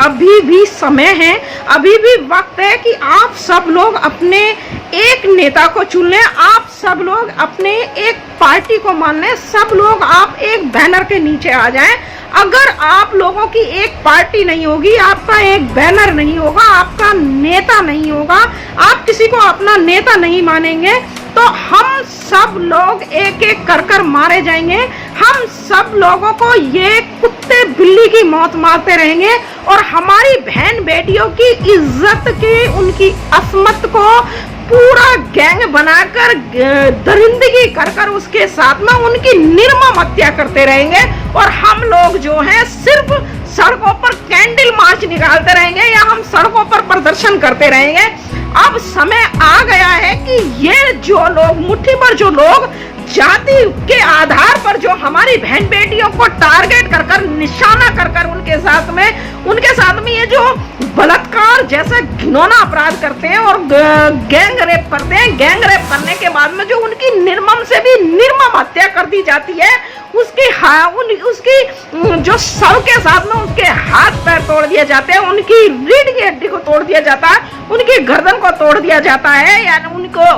अभी भी समय है, अभी भी वक्त है कि आप सब लोग अपने एक नेता को चुन लें, आप सब लोग अपने एक पार्टी को मान लें, सब लोग आप एक बैनर के नीचे आ जाएं। अगर आप लोगों की एक पार्टी नहीं होगी, आपका एक बैनर नहीं होगा, आपका नेता नहीं होगा, आप किसी को अपना नेता नहीं मानेंगे, तो हम सब लोग एक एक कर कर मारे जाएंगे। हम सब लोगों को ये कुत्ते बिल्ली की मौत मारते रहेंगे और हमारी बहन बेटियों की इज्जत की, उनकी असमत को पूरा गैंग बनाकर दरिंदगी कर कर उसके साथ में उनकी निर्मम हत्या करते रहेंगे। और हम लोग जो हैं सिर्फ सड़कों पर कैंडल मार्च निकालते रहेंगे या हम सड़कों पर प्रदर्शन करते रहेंगे। अब समय आ गया है कि ये जो लोग, मुट्ठी भर जो लोग जाति के आधार पर जो हमारी बहन बेटियों को टारगेट कर कर, निशाना कर कर उनके साथ में ये जो बलात्कार जैसा घिनौना अपराध करते हैं और गैंग रेप करते हैं, गैंग रेप करने के बाद में जो उनकी निर्मम से भी निर्मम हत्या कर दी जाती है, उसकी जो शव के साथ में उसके हाथ पैर तोड़ दिए जाते हैं, उनकी रीढ़ की हड्डी को तोड़ दिया जाता है, उनकी गर्दन को तोड़ दिया जाता है, यानी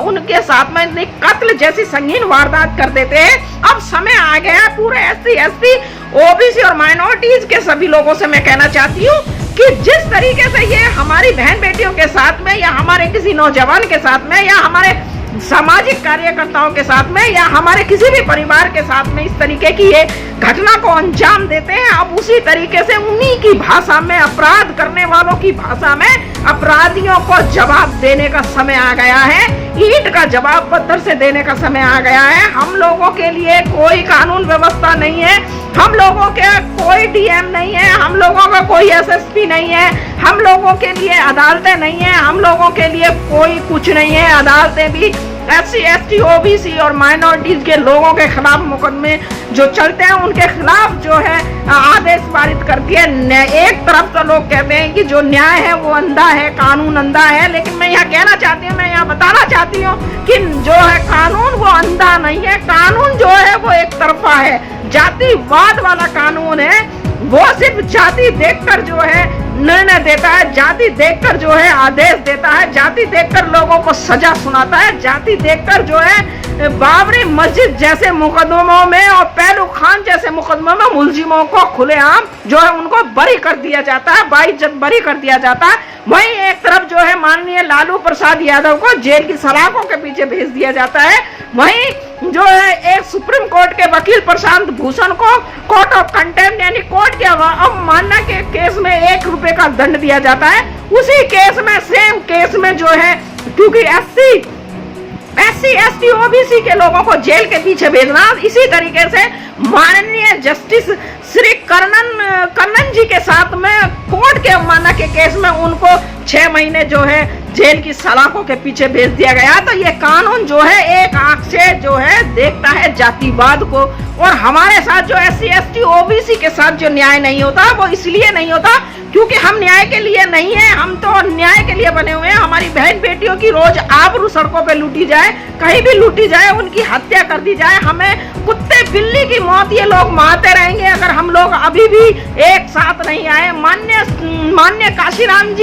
उनके साथ में कत्ल जैसी संगीन वारदात कर देते हैं। अब समय आ गया है पूरे SC, OBC और माइनॉरिटीज के सभी लोगों से मैं कहना चाहती हूँ कि जिस तरीके से ये हमारी बहन बेटियों के साथ में या हमारे किसी नौजवान के साथ में या हमारे सामाजिक कार्यकर्ताओं के साथ में या हमारे किसी भी परिवार के साथ में इस तरीके की ये घटना को अंजाम देते हैं, अब उसी तरीके से उन्हीं की भाषा में, अपराध करने वालों की भाषा में अपराधियों को जवाब देने का समय आ गया है। ईंट का जवाब पत्थर से देने का समय आ गया है। हम लोगों के लिए कोई कानून व्यवस्था नहीं है, हम लोगों के कोई DM नहीं है, हम लोगों का कोई SSP नहीं है, हम लोगों के लिए अदालतें नहीं है, हम लोगों के लिए कोई कुछ नहीं है। अदालतें भी SC, ST, OBC और माइनॉरिटीज के लोगों के खिलाफ मुकदमे जो चलते हैं उनके खिलाफ जो है आदेश पारित करती है। एक तरफ तो लोग कहते हैं कि जो न्याय है वो अंधा है, कानून अंधा है, लेकिन मैं यहाँ कहना चाहती हूँ, मैं यहाँ बताना चाहती हूँ कि जो है कानून वो अंधा नहीं है, कानून जो है वो एक तरफा है, जातिवाद वाला कानून है। वो सिर्फ जाति देखकर जो है निर्णय देता है, जाति देखकर जो है आदेश देता है, जाति देखकर लोगों को सजा सुनाता है, जाति देखकर जो है बाबरी मस्जिद जैसे मुकदमों में और पहलू खान जैसे मुकदमों में मुलजिमों को खुलेआम जो है उनको बरी कर दिया जाता है, बाइज्जत बरी कर दिया जाता है। वहीं एक तरफ जो है माननीय लालू प्रसाद यादव को जेल की सलाखों के पीछे भेज दिया जाता है। वहीं जो है एक सुप्रीम कोर्ट के वकील प्रशांत भूषण को कोर्ट ऑफ कंटेम्प्ट यानी कोर्ट के अवमानना के केस में ₹1 का दंड दिया जाता है। उसी केस में, सेम केस में जो है, क्योंकि SC, ST, OBC के लोगों को जेल के पीछे भेजना, इसी तरीके से माननीय जस्टिस श्री कन्नन जी के साथ में कोर्ट के अवमानना के केस में उनको 6 महीने जो है जेल की सलाखों के पीछे भेज दिया गया। तो ये कानून जो है एक आंख से जो है देखता है जातिवाद को, और हमारे साथ जो SC, ST, OBC के साथ जो न्याय नहीं होता वो इसलिए नहीं होता क्योंकि हम न्याय के लिए नहीं है, हम तो न्याय के लिए बने हुए हैं। हमारी बहन बेटियों की रोज आबरू सड़कों पे लूटी जाए, कहीं भी लूटी जाए, उनकी हत्या कर दी जाए, हमें कुत्ते बिल्ली की मौत ये लोग मारते रहेंगे अगर हम लोग अभी भी एक साथ नहीं आए। मान्य काशीराम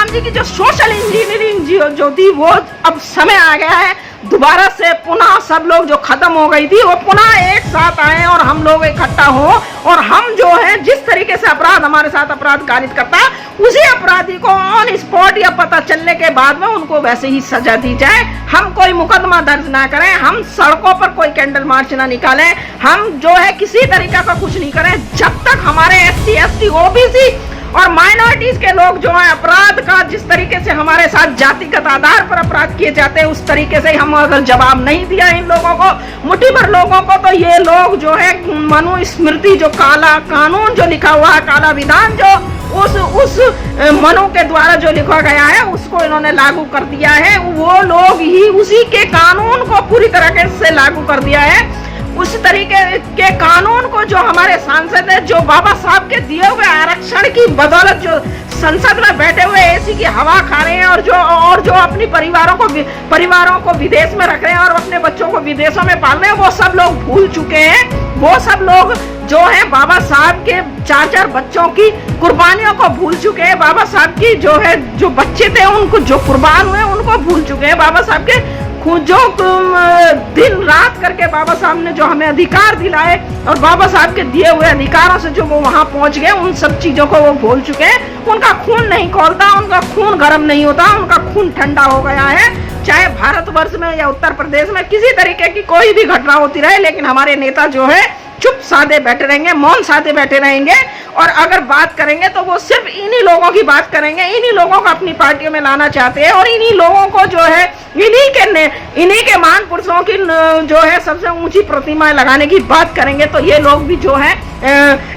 जी की जो सोशल इंजीनियरिंग जो थी वो अब समय आ गया है दोबारा से पुनः सब लोग जो खत्म हो गई थी वो पुनः एक साथ आए और हम लोग इकट्ठा हो, और हम जो है जिस तरीके से अपराध हमारे साथ अपराध कारित करता है उसी अपराधी को ऑन स्पॉट या पता चलने के बाद में उनको वैसे ही सजा दी जाए। हम कोई मुकदमा दर्ज ना करें, हम सड़कों पर कोई कैंडल मार्च ना निकालें, हम जो है किसी तरीके का कुछ नहीं करें जब तक हमारे SC, ST, OBC और माइनॉरिटीज के लोग जो है अपराध का जिस तरीके से हमारे साथ जातिगत आधार पर अपराध किए जाते हैं उस तरीके से हम अगर जवाब नहीं दिया इन लोगों को, मुट्ठी भर लोगों को, तो ये लोग जो है मनुस्मृति जो काला कानून जो लिखा हुआ है, काला विधान जो उस मनु के द्वारा जो लिखा गया है उसको इन्होंने लागू कर दिया है। वो लोग ही उसी के कानून को पूरी तरह से लागू कर दिया है। उस तरीके के कानून को जो हमारे सांसद है, जो बाबा साहब के दिए हुए आरक्षण की बदौलत जो संसद में बैठे हुए AC की हवा खा रहे हैं और जो अपनी परिवारों को विदेश में रख रहे हैं और अपने बच्चों को विदेशों में पाल रहे हैं, वो सब लोग भूल चुके हैं। वो सब लोग जो है बाबा साहब के 4-4 बच्चों की कुर्बानियों को भूल चुके हैं। बाबा साहब की जो है जो बच्चे थे उनको जो कुर्बान हुए उनको भूल चुके हैं। बाबा साहब के जो दिन रात करके बाबा साहब ने जो हमें अधिकार दिलाए और बाबा साहब के दिए हुए अधिकारों से जो वो वहां पहुंच गए, उन सब चीजों को वो भूल चुके हैं। उनका खून नहीं खौलता, उनका खून गर्म नहीं होता, उनका खून ठंडा हो गया है। चाहे भारतवर्ष में या उत्तर प्रदेश में किसी तरीके की कोई भी घटना होती रहे, लेकिन हमारे नेता जो है चुप साधे बैठे रहेंगे, मौन साधे बैठे रहेंगे। और अगर बात करेंगे तो वो सिर्फ इन्हीं लोगों की बात करेंगे, इन्हीं लोगों को अपनी पार्टियों में लाना चाहते हैं और इन्हीं लोगों को जो है इन्हीं के महान पुरुषों की जो है सबसे ऊंची प्रतिमाएं लगाने की बात करेंगे। तो ये लोग भी जो है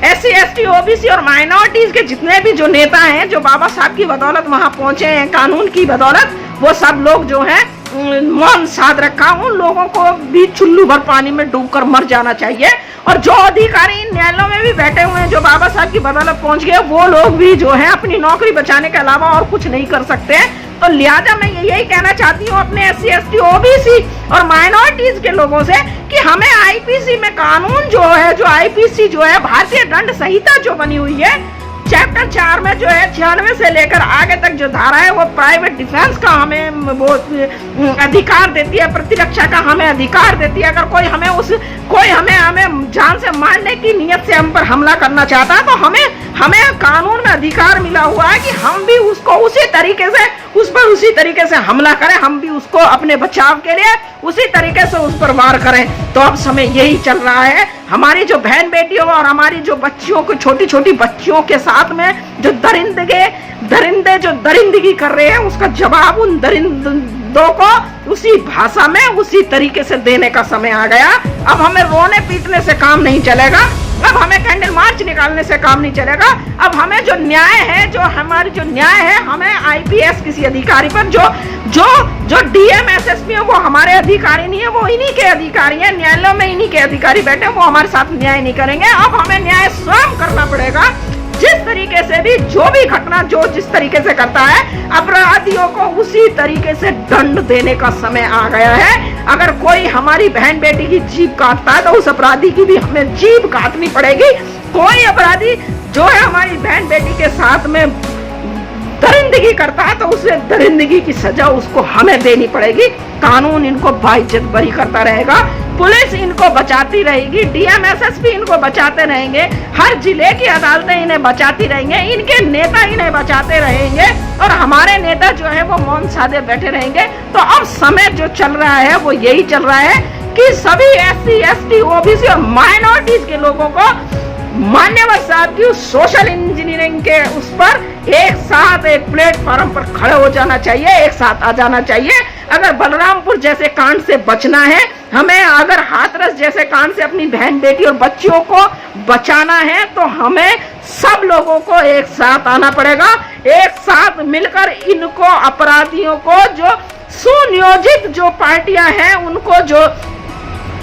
SC ST OBC और माइनॉरिटीज के जितने भी जो नेता हैं जो बाबा साहब की बदौलत वहां पहुंचे हैं, कानून की बदौलत, वो सब लोग जो है मौन साध रखा। उन लोगों को भी चुल्लू भर पानी में डूबकर मर जाना चाहिए। और जो अधिकारी इन न्यायालयों में भी बैठे हुए हैं जो बाबा साहब की बदौलत पहुंच गए, वो लोग भी जो है अपनी नौकरी बचाने के अलावा और कुछ नहीं कर सकते। तो लिहाजा मैं यही कहना चाहती हूँ अपने SC ST OBC और माइनॉरिटीज के लोगों से कि हमें IPC में कानून जो है, जो IPC जो है भारतीय दंड संहिता जो बनी हुई है, चैप्टर 4 में जो है 96 से लेकर आगे तक जो धारा है वो प्राइवेट डिफेंस का हमें वो अधिकार देती है, प्रतिरक्षा का हमें अधिकार देती है। अगर कोई हमें जान से मारने की नियत से हम पर हमला करना चाहता है तो हमें कानून में अधिकार मिला हुआ है कि हम भी उसको उसी तरीके से हमला करें, हम भी उसको अपने बचाव के लिए उसी तरीके से उस पर वार करें। तो अब समय यही चल रहा है। हमारी जो बहन बेटियों और हमारी जो बच्चियों को, छोटी छोटी बच्चियों के साथ में जो दरिंदे जो दरिंदगी कर रहे हैं, उसका जवाब उन दरिंदों को उसी भाषा में उसी तरीके से देने का समय आ गया। अब हमें रोने पीटने से काम नहीं चलेगा, अब हमें कैंडल मार्च निकालने से काम नहीं चलेगा। अब हमें जो न्याय है, जो हमारी जो न्याय है, हमें IPS किसी अधिकारी पर जो DM SSP वो हमारे अधिकारी नहीं है, वो इन्हीं के अधिकारी हैं। न्यायालयों में इन्हीं के अधिकारी बैठे, वो हमारे साथ न्याय नहीं करेंगे। अब हमें न्याय स्वयं करना पड़ेगा। जिस तरीके से भी जो भी घटना जो जिस तरीके से करता है, अपराधियों को उसी तरीके से दंड देने का समय आ गया है। अगर कोई हमारी बहन बेटी की जीभ काटता है तो उस अपराधी की भी हमें जीभ काटनी पड़ेगी। कोई अपराधी जो है हमारी बहन बेटी के साथ में दरिंदगी करता है तो उसे दरिंदगी की सजा उसको हमें देनी पड़ेगी। कानून इनको बाइज्जत बरी करता रहेगा, पुलिस इनको बचाती रहेगी, DM SSP इनको बचाते रहेंगे, हर जिले की अदालतें इन्हें बचाती रहेंगे, इनके नेता इन्हें बचाते रहेंगे और हमारे नेता जो है वो मौन साधे बैठे रहेंगे। तो अब समय जो चल रहा है वो यही चल रहा है कि सभी SC ST OBC और माइनॉरिटीज के लोगों को मान्यवर साहब की सोशल इंजीनियरिंग के उस पर एक साथ एक प्लेटफॉर्म पर खड़े हो जाना चाहिए, एक साथ आ जाना चाहिए। अगर बलरामपुर जैसे कांड से बचना है, हमें अगर हाथरस जैसे कांड से अपनी बहन बेटी और बच्चियों को बचाना है, तो हमें सब लोगों को एक साथ आना पड़ेगा। एक साथ मिलकर इनको अपराधियों को, जो सुनियोजित जो पार्टियां हैं उनको जो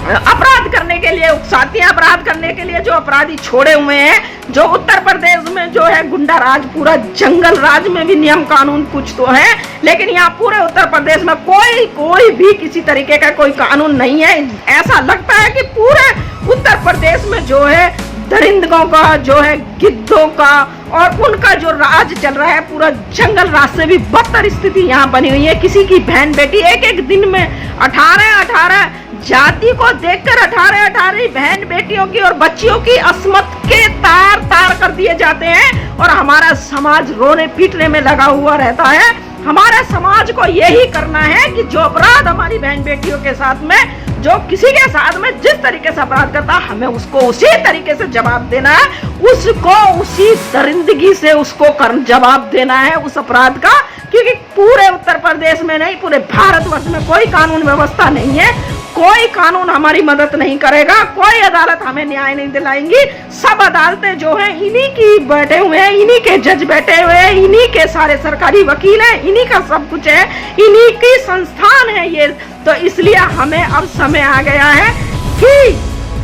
अपराध करने के लिए उकसाती हैं, अपराध करने के लिए जो अपराधी छोड़े हुए हैं, जो उत्तर प्रदेश में जो है गुंडा राज, पूरा जंगल राज में भी नियम कानून कुछ तो है, लेकिन यहाँ पूरे उत्तर प्रदेश में कोई भी किसी तरीके का कोई कानून नहीं है। ऐसा लगता है कि पूरे उत्तर प्रदेश में जो है दरिंदों का, जो है गिद्धों का और उनका जो राज चल रहा है, पूरा जंगल राज से भी बदतर स्थिति यहाँ बनी हुई है। किसी की बहन बेटी एक दिन में 18 जाति को देखकर 18 बहन बेटियों की और बच्चियों की अस्मत के तार कर दिए जाते हैं और हमारा समाज रोने पीटने में लगा हुआ रहता है। हमारे समाज को यही करना है कि जो अपराध हमारी बहन बेटियों के साथ में, जो किसी के साथ में जिस तरीके से अपराध करता है, हमें उसको उसी तरीके से जवाब देना है, उसको उसी दरिंदगी से उसको जवाब देना है उस अपराध का। क्योंकि पूरे उत्तर प्रदेश में नहीं, पूरे भारतवर्ष में कोई कानून व्यवस्था नहीं है, कोई कानून हमारी मदद नहीं करेगा, कोई अदालत हमें न्याय नहीं दिलाएंगी। सब अदालतें जो हैं इन्हीं की बैठे हुए हैं, इन्हीं के जज बैठे हुए हैं, इन्हीं के सारे सरकारी वकील हैं, इन्हीं का सब कुछ है, इन्हीं की संस्थान है ये। तो इसलिए हमें अब समय आ गया है कि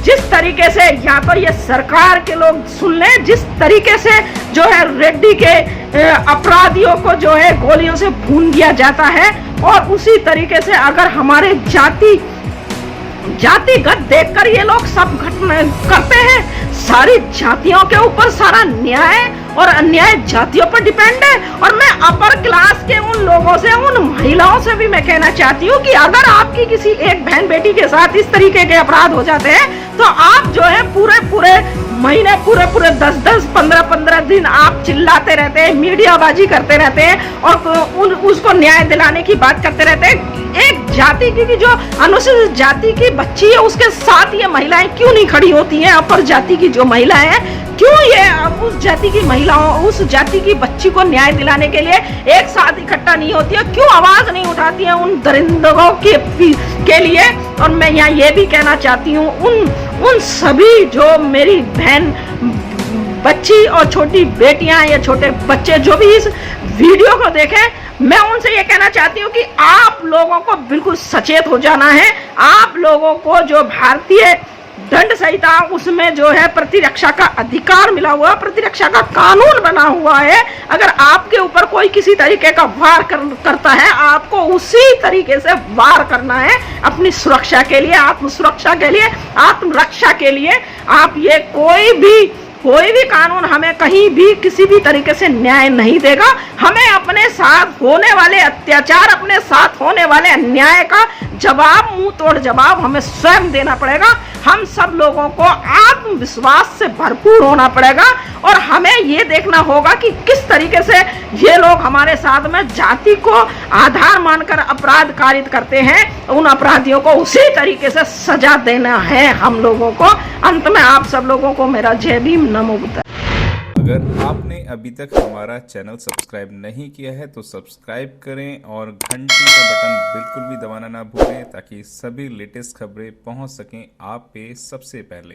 जिस तरीके से या तो ये सरकार के लोग सुन लें, जिस तरीके से जो है रेड्डी के अपराधियों को जो है गोलियों से भून दिया जाता है, और उसी तरीके से अगर हमारे जाति जातिगत देखकर ये लोग सब घटना करते हैं। सारी जातियों के ऊपर सारा न्याय और अन्याय जातियों पर डिपेंड है। और मैं अपर क्लास के उन लोगों से, उन महिलाओं से भी मैं कहना चाहती हूँ कि अगर आपकी किसी एक बहन बेटी के साथ इस तरीके के अपराध हो जाते हैं तो आप जो है पूरे महीने, पूरे 10-10, 15-15 दिन आप चिल्लाते रहते हैं, मीडियाबाजी करते रहते हैं और उसको न्याय दिलाने की बात करते रहते हैं। एक जाति की जो अनुसूचित जाति की बच्ची है उसके साथ ये महिलाएं क्यों नहीं खड़ी होती हैं? अपर जाति की जो महिलाएं हैं क्यों ये उस जाति की महिलाओं, उस जाति की बच्ची को न्याय दिलाने के लिए एक साथ इकट्ठा नहीं होती है? क्यों आवाज नहीं उठाती है उन दरिंदों के लिए? और मैं यहाँ ये भी कहना चाहती हूँ उन सभी जो मेरी बहन बच्ची और छोटी बेटियां या छोटे बच्चे जो भी इस वीडियो को देखें, मैं उनसे ये कहना चाहती हूँ कि आप लोगों को बिल्कुल सचेत हो जाना है। आप लोगों को जो भारतीय दंड संहिता उसमें जो है प्रतिरक्षा का अधिकार मिला हुआ, प्रतिरक्षा का कानून बना हुआ है। अगर आपके ऊपर कोई किसी तरीके का वार करता है, आपको उसी तरीके से वार करना है अपनी सुरक्षा के लिए, आत्म सुरक्षा के लिए, आत्मरक्षा के लिए। आप ये कोई भी कानून हमें कहीं भी किसी भी तरीके से न्याय नहीं देगा। हमें अपने साथ होने वाले अत्याचार, अपने साथ होने वाले अन्याय का जवाब, मुंह तोड़ जवाब हमें स्वयं देना पड़ेगा। हम सब लोगों को आत्मविश्वास से भरपूर होना पड़ेगा और हमें ये देखना होगा कि किस तरीके से ये लोग हमारे साथ में जाति को आधार मानकर अपराध कारित करते हैं। उन अपराधियों को उसी तरीके से सजा देना है हम लोगों को। अंत में आप सब लोगों को मेरा जय भीम, नमो बुद्धाय। अगर आपने अभी तक हमारा चैनल सब्सक्राइब नहीं किया है तो सब्सक्राइब करें और घंटी का बटन बिल्कुल भी दबाना ना भूलें ताकि सभी लेटेस्ट खबरें पहुंच सकें आप पे सबसे पहले।